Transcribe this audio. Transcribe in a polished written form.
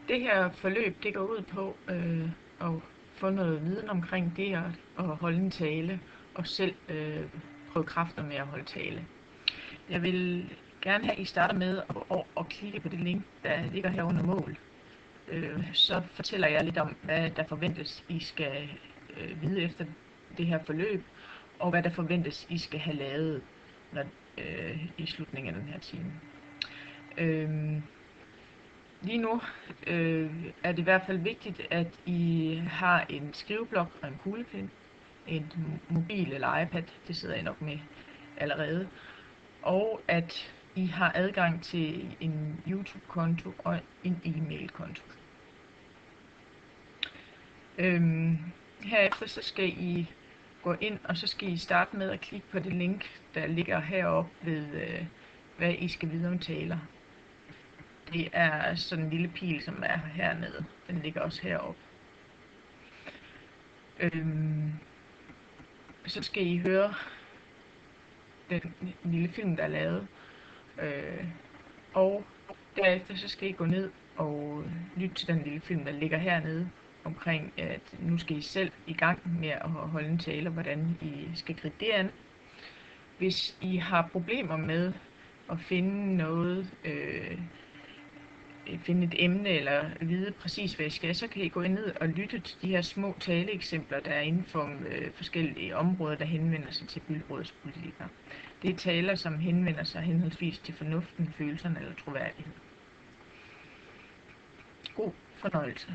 Det her forløb, det går ud på at få noget viden omkring det at holde en tale, og selv prøve kræfter med at holde tale. Jeg vil gerne have, at I starter med at klikke på det link, der ligger her under mål. Så fortæller jeg lidt om, hvad der forventes, I skal vide efter det her forløb, og hvad der forventes, I skal have lavet i slutningen af den her time. Lige nu er det i hvert fald vigtigt, at I har en skriveblok og en kuglepen, en mobil eller iPad, det sidder I nok med allerede, og at I har adgang til en YouTube-konto og en e-mail-konto. Herefter så skal I gå ind, og så skal I starte med at klikke på det link, der ligger heroppe ved, hvad I skal vide om taler. Det er sådan en lille pil, som er hernede. Den ligger også heroppe. Så skal I høre den lille film, der er lavet. Og derefter så skal I gå ned og lytte til den lille film, der ligger hernede, omkring at nu skal I selv i gang med at holde en tale, hvordan I skal gribe det an. Hvis I har problemer med at finde noget, finde et emne eller vide præcis, hvad I skal, så kan I gå ned og lytte til de her små taleeksempler, der er inden for forskellige områder, der henvender sig til byrådspolitikere. Det er taler, som henvender sig henholdsvis til fornuften, følelserne eller troværdighed. God fornøjelse.